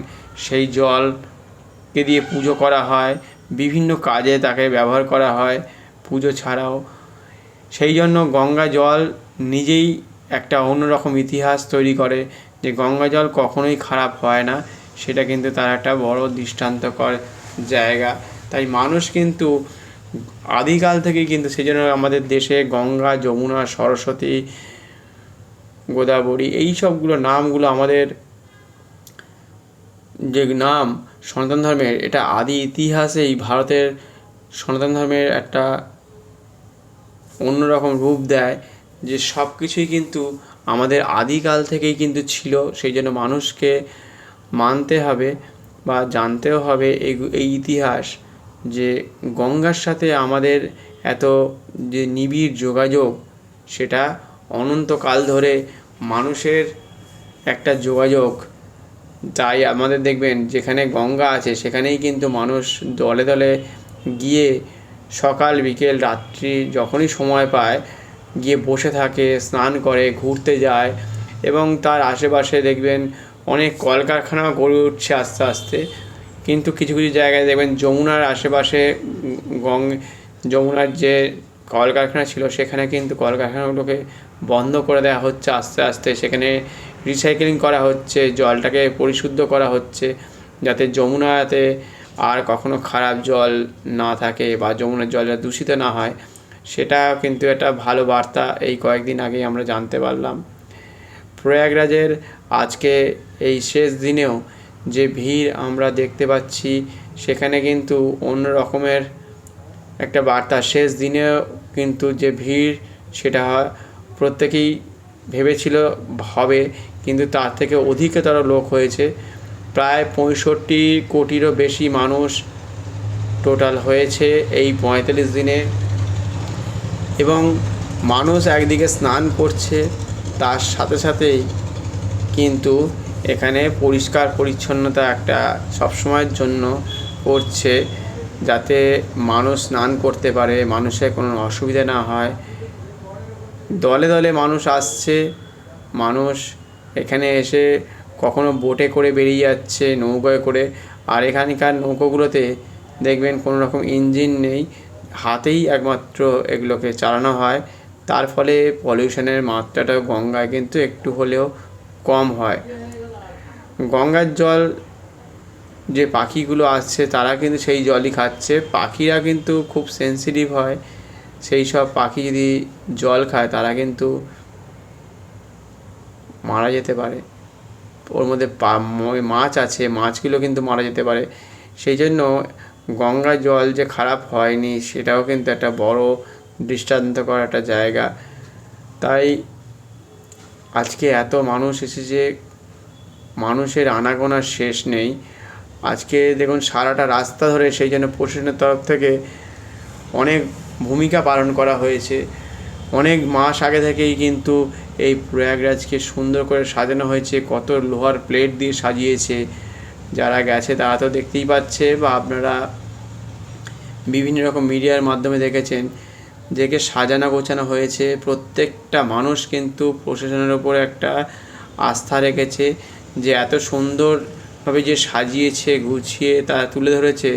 সেই জলকে দিয়ে পুজো করা হয়, বিভিন্ন কাজে তাকে ব্যবহার করা হয় পুজো ছাড়াও। সেই জন্য গঙ্গা জল নিজেই একটা অন্যরকম ইতিহাস তৈরি করে, যে গঙ্গা জল কখনোই খারাপ হয় না, সেটা কিন্তু তার একটা বড় দৃষ্টান্তকর জায়গা। তাই মানুষ কিন্তু আদিকাল থেকেই কিন্তু সেই জন্য আমাদের দেশে গঙ্গা, যমুনা, সরস্বতী, গোদাবরী এই সবগুলো নামগুলো আমাদের যে নাম সনাতন ধর্মের, এটা আদি ইতিহাসেই ভারতের সনাতন ধর্মের একটা অন্যরকম রূপ দেয়, যে সব কিছুই কিন্তু আমাদের আদিকাল থেকেই কিন্তু ছিল। সেই জন্য মানুষকে মানতে হবে বা জানতেও হবে এই ইতিহাস, যে গঙ্গার সাথে আমাদের এত যে নিবিড় যোগাযোগ, সেটা অনন্তকাল ধরে মানুষের একটা যোগাযোগ। তাই আমাদের দেখবেন যেখানে গঙ্গা আছে সেখানেই কিন্তু মানুষ দলে দলে গিয়ে সকাল, বিকেল, রাত্রি যখনই সময় পায় গিয়ে বসে থাকে, স্নান করে, ঘুরতে যায়, এবং তার আশেপাশে দেখবেন অনেক কলকারখানাও গড়ে উঠছে আস্তে আস্তে। কিন্তু কিছু কিছু জায়গায় দেখবেন যমুনার আশেপাশে যমুনার যে কলকারখানা ছিল সেখানে কিন্তু কলকারখানাগুলোকে বন্ধ করে দেওয়া হচ্ছে আস্তে আস্তে, সেখানে রিসাইকেলিং করা হচ্ছে, জলটাকে পরিশুদ্ধ করা হচ্ছে, যাতে যমুনাতে আর কখনো খারাপ জল না থাকে বা যমুনার জলটা দূষিত না হয়। সেটা কিন্তু একটা ভালো বার্তা এই কয়েকদিন আগেই আমরা জানতে পারলাম। প্রয়াগরাজের আজকে এই শেষ দিনেও যে ভিড় আমরা দেখতে পাচ্ছি, সেখানে কিন্তু অন্য রকমের একটা বার্তা। শেষ দিনেও কিন্তু যে ভিড়, সেটা প্রত্যেকেই ভেবেছিল হবে, কিন্তু তার থেকে অধিকতর লোক হয়েছে। প্রায় 65 কোটিরও বেশি মানুষ টোটাল হয়েছে এই 45 দিনে, এবং মানুষ একদিকে স্নান করছে, তার সাথে সাথেই কিন্তু এখানে পরিষ্কার পরিচ্ছন্নতা একটা সবসময়ের জন্য করছে, যাতে মানুষ স্নান করতে পারে, মানুষের কোনো অসুবিধা না হয়। দলে দলে মানুষ আসছে, মানুষ এখানে এসে কখনো বোটে করে বেরিয়ে যাচ্ছে, নৌকায় করে, আর এখানকার নৌকোগুলোতে দেখবেন কোনো রকম ইঞ্জিন নেই, হাতেই একমাত্র এগুলোকে চালানো হয়। তার ফলে পলিউশনের মাত্রাটা গঙ্গায় কিন্তু একটু হলেও কম হয়। গঙ্গার জল যে পাখিগুলো আসছে তারা কিন্তু সেই জলই খাচ্ছে। পাখিরা কিন্তু খুব সেন্সিটিভ হয়, সেই সব পাখি যদি জল খায় তারা কিন্তু মারা যেতে পারে। ওর মধ্যে মাছ আছে, মাছগুলো কিন্তু মারা যেতে পারে। সেই জন্য গঙ্গার জল যে খারাপ হয়নি সেটাও কিন্তু একটা বড় দৃষ্টান্তকর একটা জায়গা। তাই আজকে এত মানুষ এসেছে, মানুষের আনাগোনার শেষ নেই। আজকে দেখুন সারাটা রাস্তা ধরে, সেই জন্য প্রশাসনের তরফ থেকে অনেক ভূমিকা পালন করা হয়েছে। অনেক মাস আগে থেকেই কিন্তু এই প্রয়াগরাজকে সুন্দর করে সাজানো হয়েছে, কত লোহার প্লেট দিয়ে সাজিয়েছে, যারা গেছে তারা তো দেখতেই পাচ্ছে, বা আপনারা বিভিন্ন রকম মিডিয়ার মাধ্যমে দেখেছেন, যেকে সাজানো গোছানো হয়েছে। প্রত্যেকটা মানুষ কিন্তু প্রশাসনের ওপরে একটা আস্থা রেখেছে, যে এত সুন্দরভাবে যে সাজিয়েছে, গুছিয়ে তা তুলে ধরেছে।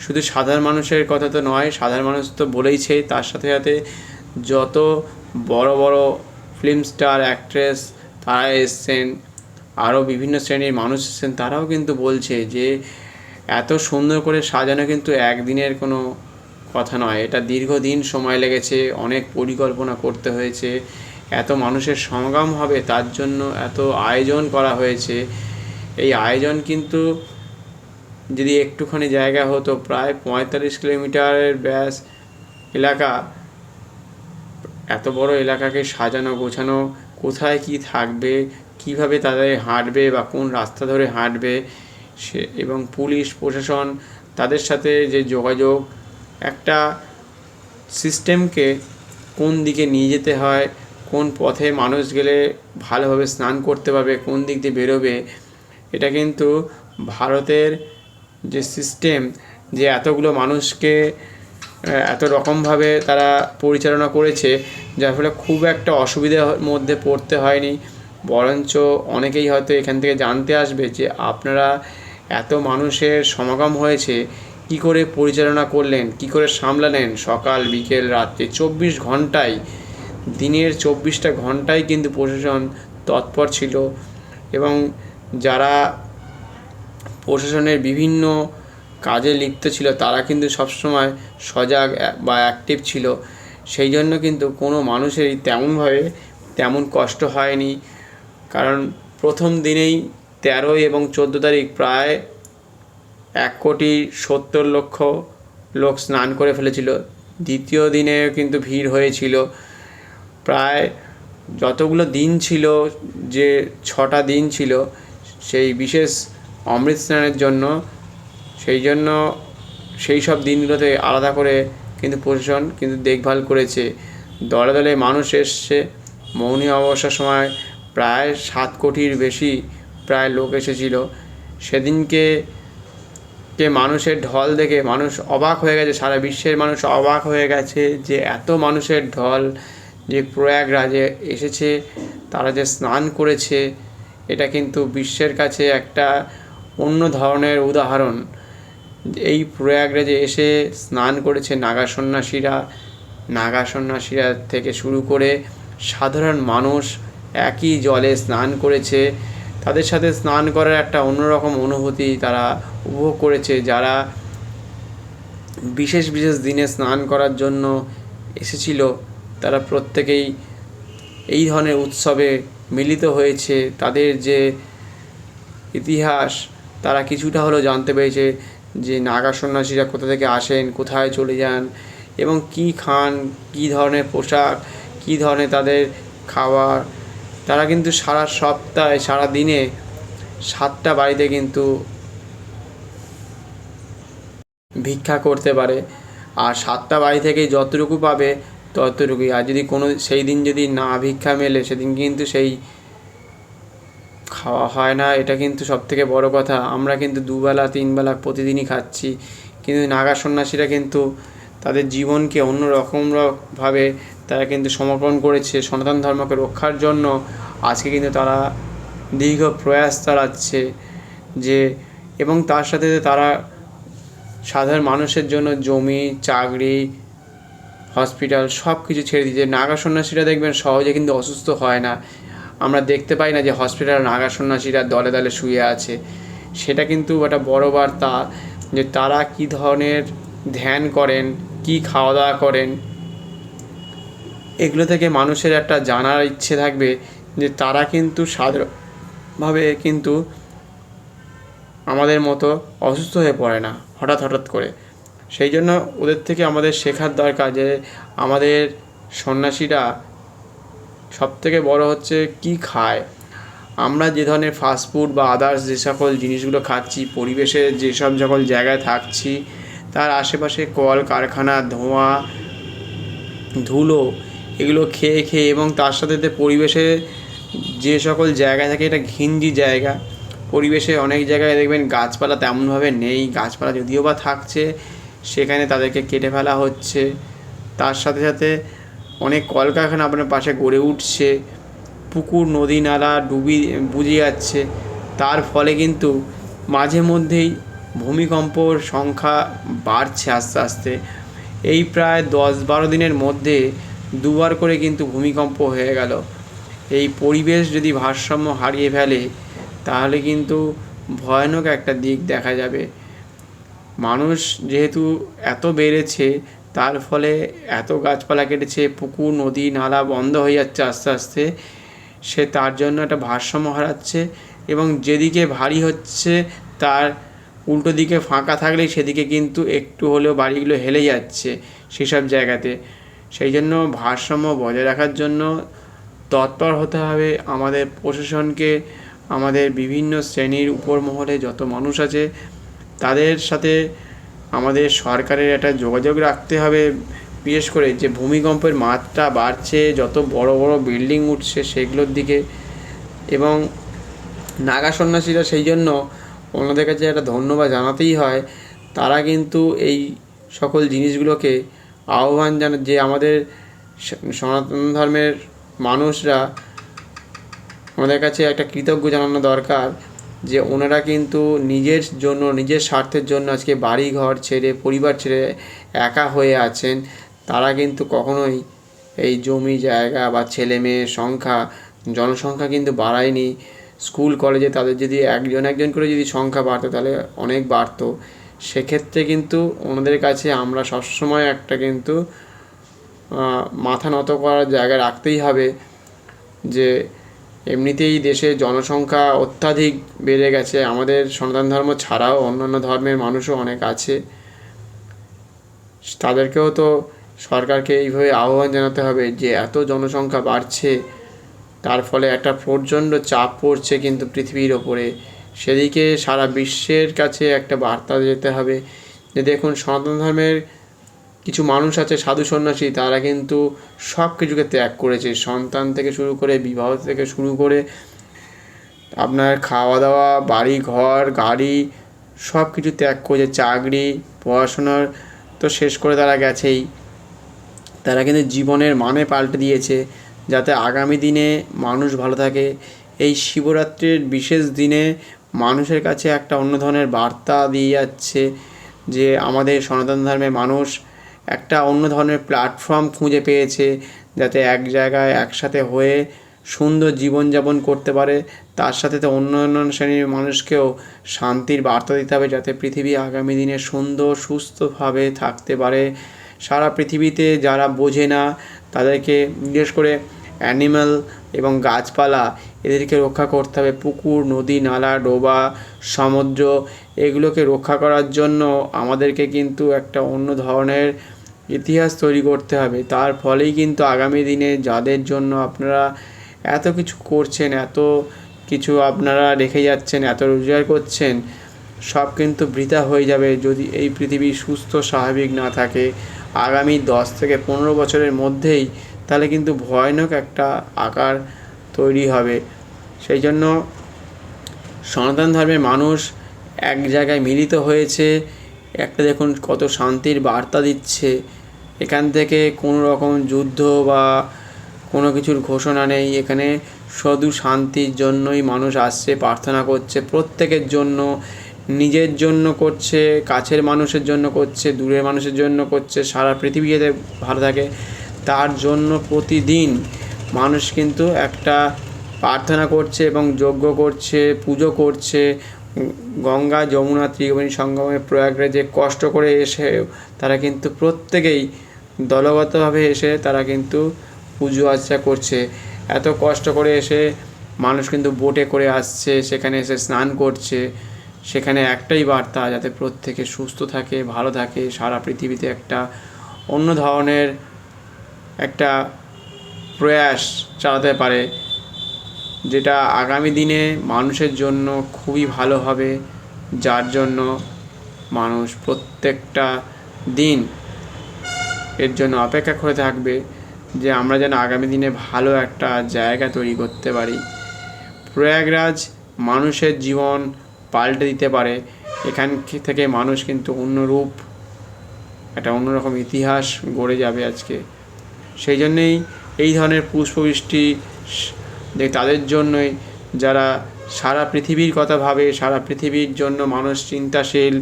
শুধু সাধারণ মানুষের কথা তো নয়, সাধারণ মানুষ তো বলেইছে, তার সাথে সাথে যত বড় বড় ফিল্ম স্টার, অ্যাক্ট্রেস তারা এসছেন, আরও বিভিন্ন শ্রেণীর মানুষ এসছেন, তারাও কিন্তু বলছে যে এত সুন্দর করে সাজানো কিন্তু একদিনের কোনো কথা নয়, এটা দীর্ঘদিন সময় লেগেছে, অনেক পরিকল্পনা করতে হয়েছে, এত মানুষের সমাগম হবে তার জন্য এত আয়োজন করা হয়েছে। এই আয়োজন কিন্তু যদি একটুখানি জায়গা হতো, প্রায় 45 কিলোমিটারের ব্যাস এলাকা, এত বড় এলাকাকে সাজানো গোছানো, কোথায় কি থাকবে, কিভাবে তাদের হাঁটবে বা কোন রাস্তা ধরে হাঁটবে, সে এবং পুলিশ প্রশাসন তাদের সাথে যে যোগাযোগ, একটা সিস্টেমকে কোন দিকে নিয়ে যেতে হয়, কোন পথে মানুষ গেলে ভালোভাবে স্নান করতে পারবে, কোন দিক দিয়ে বেরোবে, এটা কিন্তু ভারতের যে সিস্টেম, যে এতগুলো মানুষকে এত রকমভাবে তারা পরিচালনা করেছে, যার ফলে খুব একটা অসুবিধার মধ্যে পড়তে হয়নি। বরঞ্চ অনেকেই হয়তো এখান থেকে জানতে আসবে যে আপনারা এত মানুষের সমাগম হয়েছে, কি করে পরিচালনা করলেন, কি করে সামলালেন, সকাল বিকেল রাত্রে 24 ঘন্টায়, দিনের 24টা ঘন্টায় কিন্তু প্রশাসন তৎপর ছিল। এবং যারা প্রশাসনের বিভিন্ন কাজে লিপ্ত ছিল তারা কিন্তু সবসময় সজাগ বা অ্যাক্টিভ ছিল। সেই জন্য কিন্তু কোনো মানুষেরই তেমন কষ্ট হয়নি। কারণ প্রথম দিনেই 13 এবং 14 তারিখ প্রায় 1,70,00,000 লোক স্নান করে ফেলেছিল। দ্বিতীয় দিনে কিন্তু ভিড় হয়েছিল। প্রায় যতগুলো দিন ছিল, যে 6টা দিন ছিল সেই বিশেষ অমৃত স্নানের জন্য, সেই সব দিনগুলোতে আলাদা করে কিন্তু প্রশাসন কিন্তু দেখভাল করেছে। দলে দলে মানুষ এসছে। মৌনী অমাবস্যার সময় প্রায় 7 কোটির বেশি প্রায় লোক এসেছিল। সেদিনকে মানুষের ঢল দেখে মানুষ অবাক হয়ে গেছে, সারা বিশ্বের মানুষ অবাক হয়ে গেছে যে এত মানুষের ঢল যে প্রয়াগরাজে এসেছে, তারা যে স্নান করেছে, এটা কিন্তু বিশ্বের কাছে একটা অন্য ধরনের উদাহরণ। এই প্রয়াগরাজে এসে স্নান করেছে নাগা সন্ন্যাসীরা থেকে শুরু করে সাধারণ মানুষ একই জলে স্নান করেছে। তাদের সাথে স্নান করার একটা অন্যরকম অনুভূতি তারা উপভোগ করেছে। যারা বিশেষ বিশেষ দিনে স্নান করার জন্য এসেছিল, তারা প্রত্যেকেই এই ধরনের উৎসবে মিলিত হয়েছে। তাদের যে ইতিহাস তারা কিছুটা হলেও জানতে পেরেছে, যে নাগা সন্ন্যাসীরা কোথা থেকে আসেন, কোথায় চলে যান, এবং কী খান, কী ধরনের পোশাক, কী ধরনের তাদের খাবার। তারা কিন্তু সারা সপ্তাহে, সারা দিনে 7টা বাড়িতে কিন্তু ভিক্ষা করতে পারে। আর 7টা বাড়ি থেকে যতটুকু পাবে ততটুকুই। আর যদি সেই দিন যদি না ভিক্ষা মেলে, সেদিন কিন্তু সেই খাওয়া হয় না। এটা কিন্তু সবথেকে বড় কথা। আমরা কিন্তু 2 বেলা 3 বেলা প্রতিদিনই খাচ্ছি, কিন্তু নাগা সন্ন্যাসীরা কিন্তু তাদের জীবনকে অন্য রকমভাবে তারা কিন্তু সমর্পণ করেছে সনাতন ধর্মকে রক্ষার জন্য। আজকে কিন্তু তারা দীর্ঘ প্রয়াস চালাচ্ছে, এবং তার সাথে তারা সাধারণ মানুষের জন্য জমি, চাকরি, হসপিটাল সব কিছু ছেড়ে দিয়েছে। নাগা সন্ন্যাসীরা দেখবেন সহজে কিন্তু অসুস্থ হয় না। আমরা দেখতে পাই না যে হসপিটাল নাগা সন্ন্যাসীরা দলে দলে শুয়ে আছে। সেটা কিন্তু একটা বড় বার্তা, যে তারা কী ধরনের ধ্যান করেন, কী খাওয়া দাওয়া করেন। এগুলো থেকে মানুষের একটা জানার ইচ্ছে থাকবে, যে তারা কিন্তু সাধারণভাবে কিন্তু আমাদের মতো অসুস্থ হয়ে পড়ে না হঠাৎ করে। সেই জন্য ওদের থেকে আমাদের শেখার দরকার, যে আমাদের সন্ন্যাসীরা সবথেকে বড় হচ্ছে কী খায়। আমরা যে ধরনের ফাস্টফুড বা আদার্স যে সকল জিনিসগুলো খাচ্ছি, পরিবেশে যেসব সকল জায়গায় থাকছি, তার আশেপাশে কল কারখানা, ধোঁয়া, ধুলো, এগুলো খেয়ে এবং তার সাথে পরিবেশে যে সকল জায়গা থাকে, এটা ঘিঞ্জি জায়গা, পরিবেশে অনেক জায়গায় দেখবেন গাছপালা তেমনভাবে নেই, গাছপালা যদিও বা থাকছে সেখানে তাদেরকে কেটে ফেলা হচ্ছে। তার সাথে সাথে অনেক কলকারখানা আপনার পাশে গড়ে উঠছে, পুকুর নদী নালা বুঝে যাচ্ছে। তার ফলে কিন্তু মাঝে মধ্যেই ভূমিকম্পর সংখ্যা বাড়ছে আস্তে আস্তে। এই প্রায় 10-12 দিনের মধ্যে দুবার করে কিন্তু ভূমিকম্প হয়ে গেল। এই পরিবেশ যদি ভারসাম্য হারিয়ে ফেলে তাহলে কিন্তু ভয়ানক একটা দিক দেখা যাবে। মানুষ যেহেতু এত বেড়েছে, তার ফলে এত গাছপালা কেটেছে, পুকুর নদী নালা বন্ধ হয়ে যাচ্ছে আস্তে আস্তে, সে তার জন্য একটা ভারসাম্য হারাচ্ছে। এবং যেদিকে ভারী হচ্ছে তার উল্টো দিকে ফাঁকা থাকলেই সেদিকে কিন্তু একটু হলেও বাড়িগুলো হেলে যাচ্ছে সেসব জায়গাতে। সেই জন্য ভারসাম্য বজায় রাখার জন্য তৎপর হতে হবে আমাদের প্রশাসনকে, আমাদের বিভিন্ন শ্রেণীর উপর মহলে যত মানুষ আছে তাদের সাথে আমাদের সরকারের একটা যোগাযোগ রাখতে হবে। বিশেষ করে যে ভূমিকম্পের মাত্রা বাড়ছে, যত বড় বড় বিল্ডিং উঠছে সেগুলোর দিকে, এবং নাগা সন্ন্যাসীরা সেই জন্য ওনাদের কাছে একটা ধন্যবাদ জানাতেই হয়। তারা কিন্তু এই সকল জিনিসগুলোকে আহ্বান জানান, যে আমাদের সনাতন ধর্মের মানুষরা, আমাদের কাছে একটা কৃতজ্ঞ জানানো দরকার যে ওনারা কিন্তু নিজের জন্য, নিজের স্বার্থের জন্য আজকে বাড়ি ঘর ছেড়ে, পরিবার ছেড়ে একা হয়ে আছেন। তারা কিন্তু কখনোই এই জমি জায়গা বা ছেলে মেয়ের সংখ্যা, জনসংখ্যা কিন্তু বাড়ায়নি। স্কুল কলেজে তাদের যদি একজন করে যদি সংখ্যা বাড়তো তাহলে অনেক বাড়তো। সেক্ষেত্রে কিন্তু ওনাদের কাছে আমরা সবসময় একটা কিন্তু মাথা নত করার জায়গা রাখতেই হবে, যে এমনিতেই দেশে জনসংখ্যা অত্যাধিক বেড়ে গেছে। আমাদের সনাতন ধর্ম ছাড়াও অন্যান্য ধর্মের মানুষও অনেক আছে, তাদেরকেও তো সরকারকে এইভাবে আহ্বান জানাতে হবে যে এত জনসংখ্যা বাড়ছে, তার ফলে একটা প্রচণ্ড চাপ পড়ছে কিন্তু পৃথিবীর ওপরে। সেদিকে সারা বিশ্বের কাছে একটা বার্তা যেতে হবে যে দেখুন, সনাতন ধর্মের কিছু মানুষ আছে, সাধু সন্ন্যাসী, তারা কিন্তু সব কিছুকে ত্যাগ করেছে। সন্তান থেকে শুরু করে, বিবাহ থেকে শুরু করে, আপনার খাওয়া দাওয়া, বাড়ি ঘর গাড়ি সব কিছু ত্যাগ করেছে। চাকরি পড়াশোনার তো শেষ করে তারা গেছেই, তারা কিন্তু জীবনের মানে পাল্টে দিয়েছে যাতে আগামী দিনে মানুষ ভালো থাকে। এই শিবরাত্রির বিশেষ দিনে মানুষের কাছে একটা অন্য ধরনের বার্তা দিয়ে যাচ্ছে যে আমাদের সনাতন ধর্মের মানুষ একটা অন্য ধরনের প্ল্যাটফর্ম খুঁজে পেয়েছে যাতে এক জায়গায় একসাথে হয়ে সুন্দর জীবনযাপন করতে পারে। তার সাথে তো অন্য শ্রেণীর মানুষকেও শান্তির বার্তা দিতে হবে যাতে পৃথিবী আগামী দিনে সুন্দর সুস্থভাবে থাকতে পারে। সারা পৃথিবীতে যারা বোঝে না তাদেরকে, বিশেষ করে অ্যানিম্যাল এবং গাছপালা, এদেরকে রক্ষা করতে হবে। পুকুর নদী নালা ডোবা সমুদ্র, এগুলোকে রক্ষা করার জন্য আমাদেরকে কিন্তু একটা অন্য ধরনের ইতিহাস তৈরি করতে হবে। তার ফলেই কিন্তু আগামী দিনে যাদের জন্য আপনারা এত কিছু করছেন, এত কিছু আপনারা রেখে যাচ্ছেন, এত রোজগার করছেন, সব কিন্তু বৃথা হয়ে যাবে যদি এই পৃথিবী সুস্থ স্বাভাবিক না থাকে আগামী 10 থেকে 15 বছরের মধ্যেই। তাহলে কিন্তু ভয়ানক একটা আকার তৈরি হবে। সেই জন্য সনাতন ধর্মের মানুষ এক জায়গায় মিলিত হয়েছে, একটা দেখুন কত শান্তির বার্তা দিচ্ছে। এখান থেকে কোনো রকম যুদ্ধ বা কোনো কিছুর ঘোষণা নেই, এখানে শুধু শান্তির জন্যই মানুষ আসছে, প্রার্থনা করছে প্রত্যেকের জন্য, নিজের জন্য করছে, কাছের মানুষের জন্য করছে, দূরের মানুষের জন্য করছে, সারা পৃথিবী যাতে ভালো থাকে তার জন্য প্রতিদিন মানুষ কিন্তু একটা প্রার্থনা করছে এবং যজ্ঞ করছে, পুজো করছে। গঙ্গা যমুনা ত্রিবেণী সঙ্গমে প্রয়াগরাজে কষ্ট করে এসে তারা কিন্তু প্রত্যেকেই দলগতভাবে এসে তারা কিন্তু পুজো আর্চা করছে। এত কষ্ট করে এসে মানুষ কিন্তু বোটে করে আসছে, সেখানে এসে স্নান করছে। সেখানে একটাই বার্তা, যাতে প্রত্যেকে সুস্থ থাকে, ভালো থাকে, সারা পৃথিবীতে একটা অন্য ধরনের একটা প্রয়াস চালাতে পারে, যেটা আগামী দিনে মানুষের জন্য খুবই ভালো হবে, যার জন্য মানুষ প্রত্যেকটা দিন এর জন্য অপেক্ষা করে থাকবে যে আমরা যেন আগামী দিনে ভালো একটা জায়গা তৈরি করতে পারি। প্রয়াগরাজ মানুষের জীবন পাল্টে দিতে পারে। এখান থেকে মানুষ কিন্তু অন্যরূপ একটা অন্যরকম ইতিহাস গড়ে যাবে আজকে। সেই জন্যেই এই ধরনের পুষ্পবৃষ্টি তাদের জন্যই যারা সারা পৃথিবীর কথা ভাবে, সারা পৃথিবীর জন্য মানুষ চিন্তাশীল,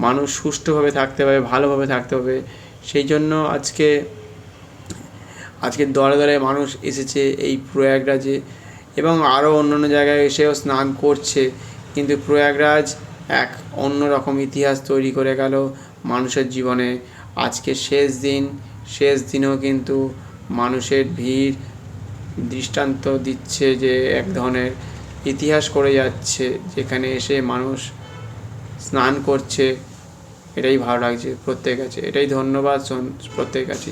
মানুষ সুষ্ঠুভাবে থাকতে হবে, ভালোভাবে থাকতে হবে। সেই জন্য আজকে দলে দলে মানুষ এসেছে এই প্রয়াগরাজে এবং আরও অন্যান্য জায়গায় এসেও স্নান করছে। কিন্তু প্রয়াগরাজ এক অন্যরকম ইতিহাস তৈরি করে গেল মানুষের জীবনে। আজকে শেষ দিনেও কিন্তু মানুষের ভিড় দৃষ্টান্ত দিচ্ছে যে এক ধরনের ইতিহাস করে যাচ্ছে, যেখানে এসে মানুষ স্নান করছে। এটাই ভালো লাগছে প্রত্যেকের কাছে, এটাই ধন্যবাদ প্রত্যেকের কাছে।